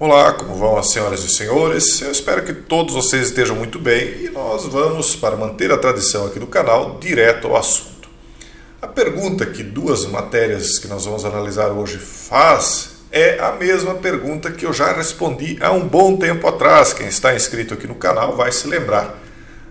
Olá, como vão as senhoras e senhores? Eu espero que todos vocês estejam muito bem e nós vamos, para manter a tradição aqui do canal, direto ao assunto. A pergunta que duas matérias que nós vamos analisar hoje faz é a mesma pergunta que eu já respondi há um bom tempo atrás. Quem está inscrito aqui no canal vai se lembrar.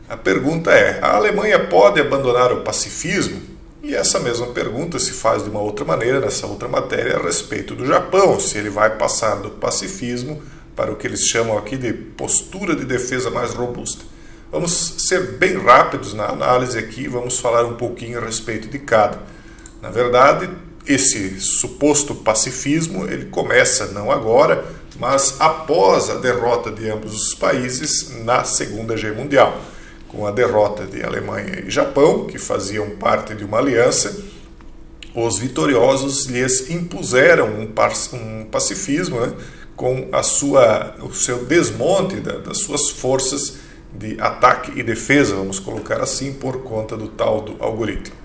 A pergunta é: a Alemanha pode abandonar o pacifismo? E essa mesma pergunta se faz de uma outra maneira nessa outra matéria a respeito do Japão, se ele vai passar do pacifismo para o que eles chamam aqui de postura de defesa mais robusta. Vamos ser bem rápidos na análise aqui, vamos falar um pouquinho a respeito de cada. Na verdade, esse suposto pacifismo, ele começa não agora, mas após a derrota de ambos os países na Segunda Guerra Mundial. Com a derrota de Alemanha e Japão, que faziam parte de uma aliança, os vitoriosos lhes impuseram um pacifismo, né, com o seu desmonte das suas forças de ataque e defesa, vamos colocar assim, por conta do tal do algoritmo.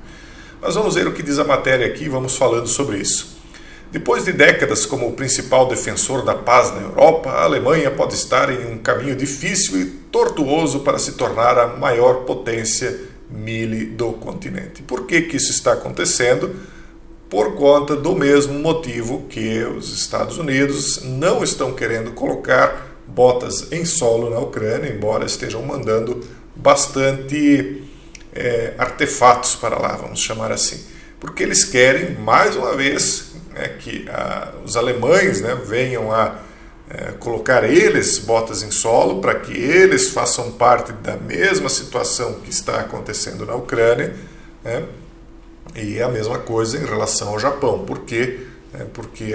Mas vamos ver o que diz a matéria aqui e vamos falando sobre isso. Depois de décadas como o principal defensor da paz na Europa, a Alemanha pode estar em um caminho difícil e tortuoso para se tornar a maior potência mili do continente. Por que isso está acontecendo? Por conta do mesmo motivo que os Estados Unidos não estão querendo colocar botas em solo na Ucrânia, embora estejam mandando bastante artefatos para lá, vamos chamar assim. Porque eles querem, mais uma vez, que os alemães venham a colocar eles botas em solo para que eles façam parte da mesma situação que está acontecendo na Ucrânia, e a mesma coisa em relação ao Japão. Por quê? Porque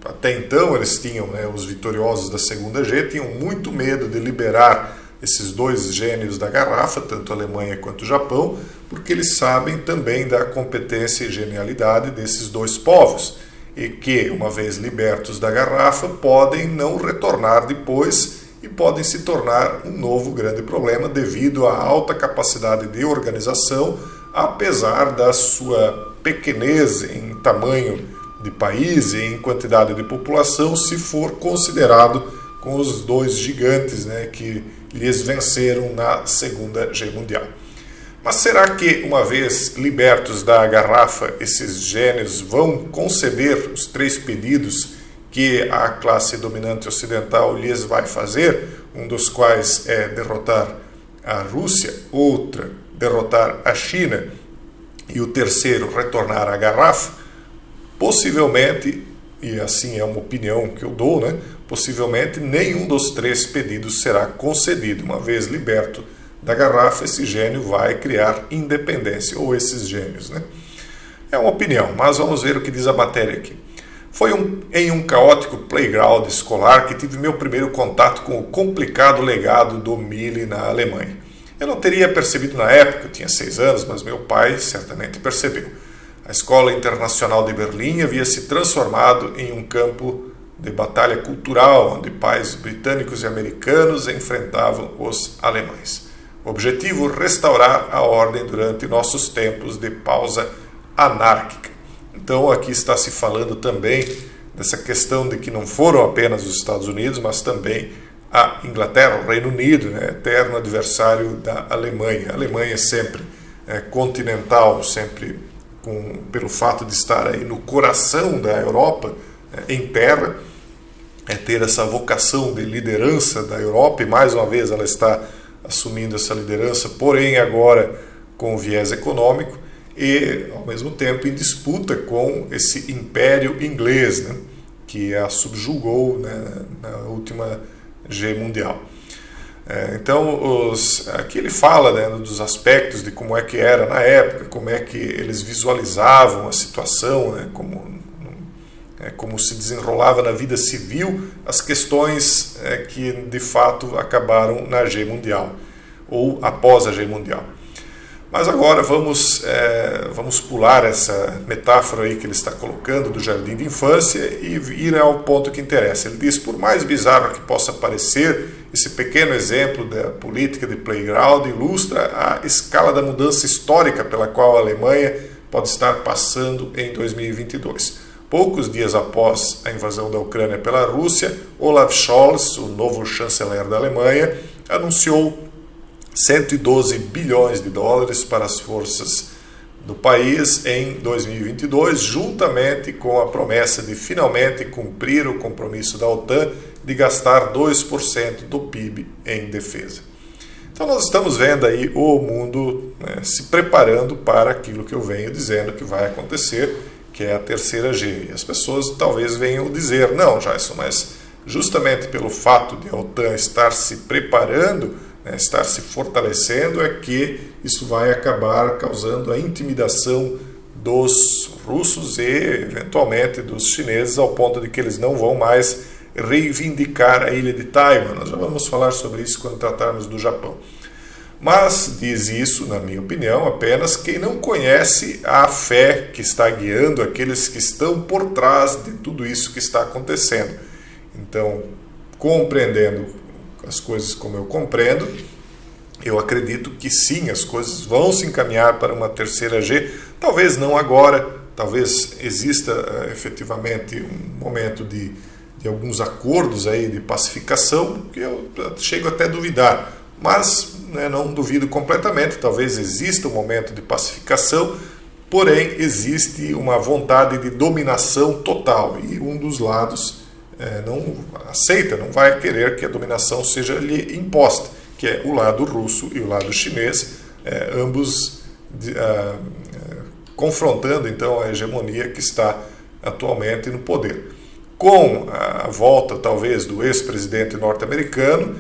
até então eles tinham, os vitoriosos da Segunda Guerra tinham muito medo de liberar esses dois gênios da garrafa, tanto a Alemanha quanto o Japão, porque eles sabem também da competência e genialidade desses dois povos, e que, uma vez libertos da garrafa, podem não retornar depois e podem se tornar um novo grande problema devido à alta capacidade de organização, apesar da sua pequenez em tamanho de país e em quantidade de população, se for considerado com os dois gigantes que lhes venceram na Segunda Guerra Mundial. Mas será que, uma vez libertos da garrafa, esses gênios vão conceder os 3 pedidos que a classe dominante ocidental lhes vai fazer, um dos quais é derrotar a Rússia, outra, derrotar a China, e o terceiro, retornar à garrafa? Possivelmente, e assim é uma opinião que eu dou, possivelmente nenhum dos 3 pedidos será concedido. Uma vez liberto da garrafa, esse gênio vai criar independência, ou esses gênios. É uma opinião, mas vamos ver o que diz a matéria aqui. Foi em um caótico playground escolar que tive meu primeiro contato com o complicado legado do Mili na Alemanha. Eu não teria percebido na época, eu tinha 6 anos, mas meu pai certamente percebeu. A Escola Internacional de Berlim havia se transformado em um campo de batalha cultural, onde pais britânicos e americanos enfrentavam os alemães. O objetivo: restaurar a ordem durante nossos tempos de pausa anárquica. Então aqui está se falando também dessa questão de que não foram apenas os Estados Unidos, mas também a Inglaterra, o Reino Unido, eterno adversário da Alemanha. A Alemanha sempre continental, sempre pelo fato de estar aí no coração da Europa, em terra, ter essa vocação de liderança da Europa, e mais uma vez ela está assumindo essa liderança, porém agora com viés econômico, e ao mesmo tempo em disputa com esse império inglês, que a subjugou na última Guerra Mundial. Então aqui ele fala dos aspectos de como é que era na época, como é que eles visualizavam a situação, como se desenrolava na vida civil as questões que de fato acabaram na Guerra Mundial, ou após a Guerra Mundial. Mas agora vamos pular essa metáfora aí que ele está colocando do jardim de infância e ir ao ponto que interessa. Ele diz: por mais bizarro que possa parecer, esse pequeno exemplo da política de playground ilustra a escala da mudança histórica pela qual a Alemanha pode estar passando em 2022. Poucos dias após a invasão da Ucrânia pela Rússia, Olaf Scholz, o novo chanceler da Alemanha, anunciou 112 bilhões de dólares para as forças do país em 2022, juntamente com a promessa de finalmente cumprir o compromisso da OTAN de gastar 2% do PIB em defesa. Então nós estamos vendo aí o mundo, né, se preparando para aquilo que eu venho dizendo que vai acontecer, que é a terceira G. E as pessoas talvez venham dizer, não, Jason, mas justamente pelo fato de a OTAN estar se preparando, né, estar se fortalecendo, é que isso vai acabar causando a intimidação dos russos e, eventualmente, dos chineses, ao ponto de que eles não vão mais reivindicar a ilha de Taiwan. Nós já vamos falar sobre isso quando tratarmos do Japão. Mas diz isso, na minha opinião, apenas quem não conhece a fé que está guiando aqueles que estão por trás de tudo isso que está acontecendo. Então, compreendendo as coisas como eu compreendo, eu acredito que sim, as coisas vão se encaminhar para uma terceira G, talvez não agora, talvez exista efetivamente um momento de alguns acordos aí de pacificação, que eu chego até a duvidar, mas né, não duvido completamente, talvez exista um momento de pacificação, porém existe uma vontade de dominação total, e um dos lados não aceita, não vai querer que a dominação seja lhe imposta, que é o lado russo e o lado chinês, ambos confrontando então a hegemonia que está atualmente no poder. Com a volta, talvez, do ex-presidente norte-americano,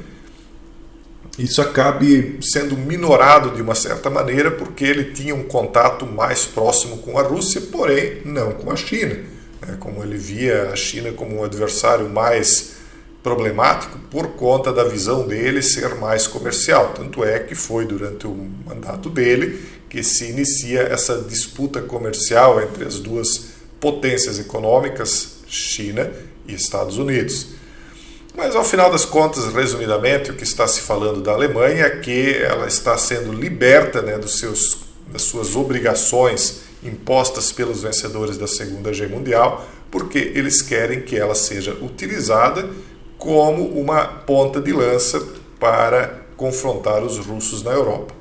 isso acabe sendo minorado de uma certa maneira, porque ele tinha um contato mais próximo com a Rússia, porém não com a China. Como ele via a China como um adversário mais problemático por conta da visão dele ser mais comercial. Tanto é que foi durante o mandato dele que se inicia essa disputa comercial entre as duas potências econômicas, China e Estados Unidos. Mas ao final das contas, resumidamente, o que está se falando da Alemanha é que ela está sendo liberta, né, das suas obrigações impostas pelos vencedores da Segunda Guerra Mundial, porque eles querem que ela seja utilizada como uma ponta de lança para confrontar os russos na Europa.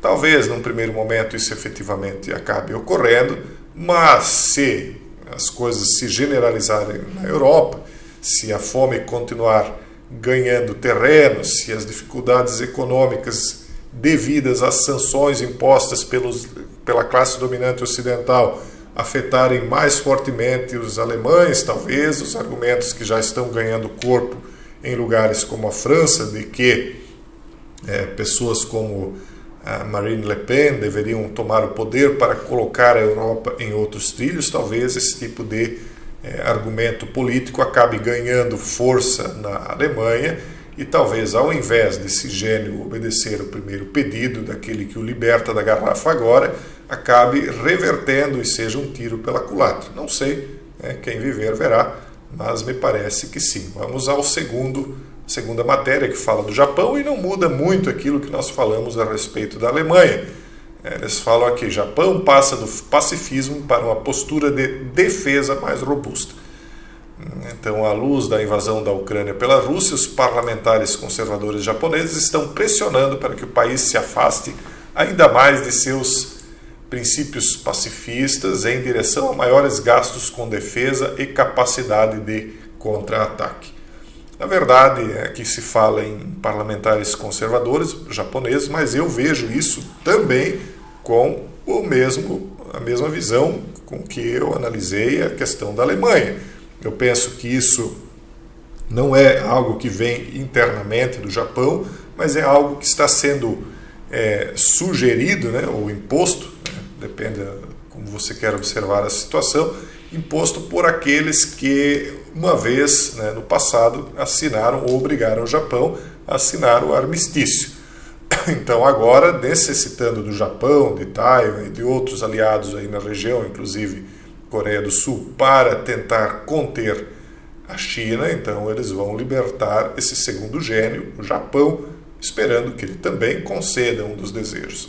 Talvez, num primeiro momento, isso efetivamente acabe ocorrendo, mas se as coisas se generalizarem na Europa, se a fome continuar ganhando terreno, se as dificuldades econômicas devidas às sanções impostas pela classe dominante ocidental afetarem mais fortemente os alemães, talvez, os argumentos que já estão ganhando corpo em lugares como a França, de que pessoas como Marine Le Pen deveriam tomar o poder para colocar a Europa em outros trilhos, talvez esse tipo de argumento político acabe ganhando força na Alemanha e talvez, ao invés desse gênio obedecer o primeiro pedido, daquele que o liberta da garrafa agora, acabe revertendo e seja um tiro pela culatra. Não sei, quem viver verá, mas me parece que sim. Vamos ao segunda matéria, que fala do Japão, e não muda muito aquilo que nós falamos a respeito da Alemanha. Eles falam aqui, Japão passa do pacifismo para uma postura de defesa mais robusta. Então, à luz da invasão da Ucrânia pela Rússia, os parlamentares conservadores japoneses estão pressionando para que o país se afaste ainda mais de seus princípios pacifistas em direção a maiores gastos com defesa e capacidade de contra-ataque. Na verdade, aqui se fala em parlamentares conservadores japoneses, mas eu vejo isso também com a mesma visão com que eu analisei a questão da Alemanha. Eu penso que isso não é algo que vem internamente do Japão, mas é algo que está sendo sugerido, né, ou imposto, depende como você quer observar a situação, imposto por aqueles que, uma vez, no passado, assinaram ou obrigaram o Japão a assinar o armistício. Então, agora, necessitando do Japão, de Taiwan e de outros aliados aí na região, inclusive Coreia do Sul, para tentar conter a China, então eles vão libertar esse segundo gênio, o Japão, esperando que ele também conceda um dos desejos.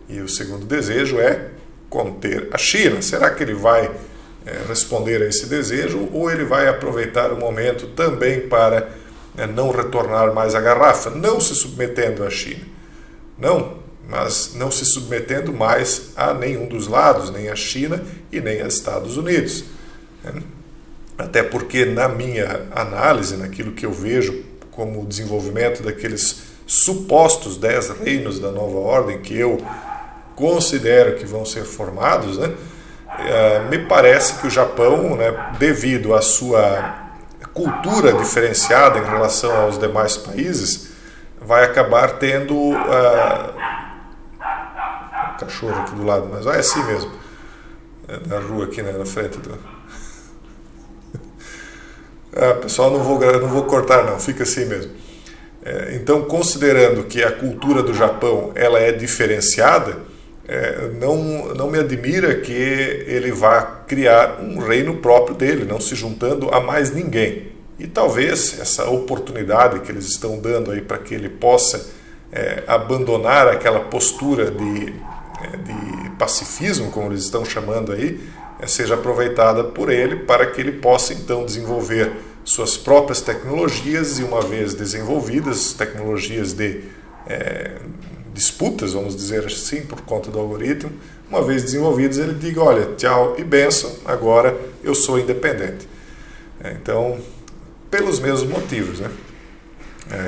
E o segundo desejo é conter a China. Será que ele vai responder a esse desejo, ou ele vai aproveitar o momento também para não retornar mais à garrafa, não se submetendo à China. Mas não se submetendo mais a nenhum dos lados, nem à China e nem aos Estados Unidos. Até porque, na minha análise, naquilo que eu vejo como o desenvolvimento daqueles supostos 10 reinos da nova ordem, que eu considero que vão ser formados, me parece que o Japão, devido à sua cultura diferenciada em relação aos demais países, vai acabar tendo cachorro aqui do lado, mas é assim mesmo, na rua aqui na frente do... pessoal, não vou cortar não, fica assim mesmo. Então, considerando que a cultura do Japão ela é diferenciada, não me admira que ele vá criar um reino próprio dele, não se juntando a mais ninguém. E talvez essa oportunidade que eles estão dando aí para que ele possa abandonar aquela postura de pacifismo, como eles estão chamando aí, seja aproveitada por ele para que ele possa então desenvolver suas próprias tecnologias e, uma vez desenvolvidas, tecnologias de disputas, vamos dizer assim, por conta do algoritmo, uma vez desenvolvidos, ele diga, olha, tchau e benção, agora eu sou independente. Então, pelos mesmos motivos,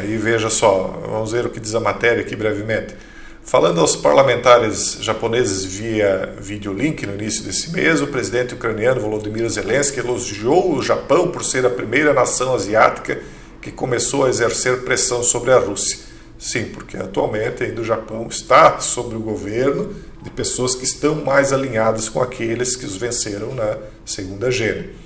e veja só, vamos ver o que diz a matéria aqui brevemente. Falando aos parlamentares japoneses via videolink no início desse mês, o presidente ucraniano Volodymyr Zelensky elogiou o Japão por ser a primeira nação asiática que começou a exercer pressão sobre a Rússia. Sim, porque atualmente ainda o Japão está sob o governo de pessoas que estão mais alinhadas com aqueles que os venceram na Segunda Gênero.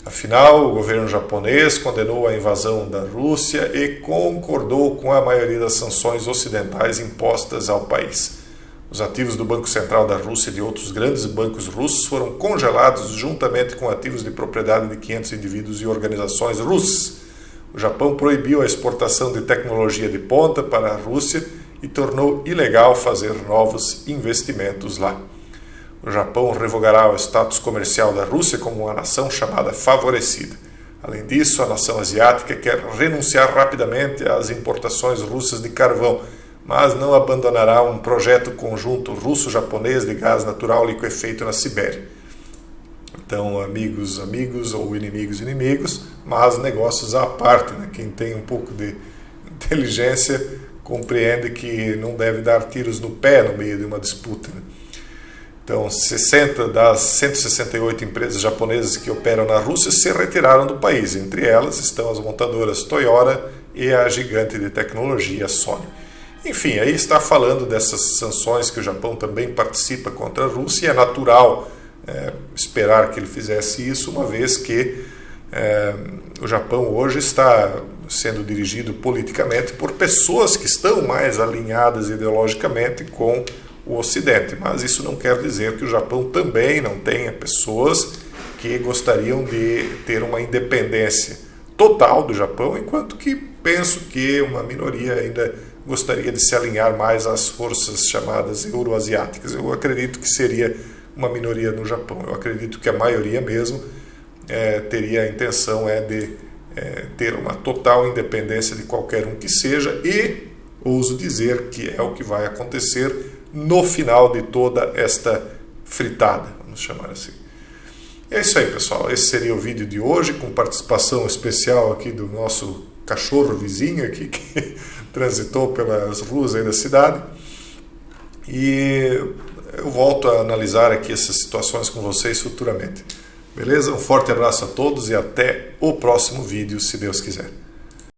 Afinal, o governo japonês condenou a invasão da Rússia e concordou com a maioria das sanções ocidentais impostas ao país. Os ativos do Banco Central da Rússia e de outros grandes bancos russos foram congelados juntamente com ativos de propriedade de 500 indivíduos e organizações russas. O Japão proibiu a exportação de tecnologia de ponta para a Rússia e tornou ilegal fazer novos investimentos lá. O Japão revogará o status comercial da Rússia como uma nação chamada favorecida. Além disso, a nação asiática quer renunciar rapidamente às importações russas de carvão, mas não abandonará um projeto conjunto russo-japonês de gás natural liquefeito na Sibéria. Então, amigos, ou inimigos, mas negócios à parte. Quem tem um pouco de inteligência compreende que não deve dar tiros no pé no meio de uma disputa. Então, 60 das 168 empresas japonesas que operam na Rússia se retiraram do país. Entre elas estão as montadoras Toyota e a gigante de tecnologia Sony. Enfim, aí está falando dessas sanções que o Japão também participa contra a Rússia. E é natural esperar que ele fizesse isso, uma vez que o Japão hoje está sendo dirigido politicamente por pessoas que estão mais alinhadas ideologicamente com o Ocidente, mas isso não quer dizer que o Japão também não tenha pessoas que gostariam de ter uma independência total do Japão, enquanto que penso que uma minoria ainda gostaria de se alinhar mais às forças chamadas euroasiáticas. Eu acredito que seria uma minoria no Japão. Eu acredito que a maioria mesmo teria a intenção de ter uma total independência de qualquer um que seja, e ouso dizer que é o que vai acontecer no final de toda esta fritada, vamos chamar assim. É isso aí, pessoal. Esse seria o vídeo de hoje, com participação especial aqui do nosso cachorro vizinho aqui, que transitou pelas ruas aí da cidade. E eu volto a analisar aqui essas situações com vocês futuramente. Beleza? Um forte abraço a todos e até o próximo vídeo, se Deus quiser.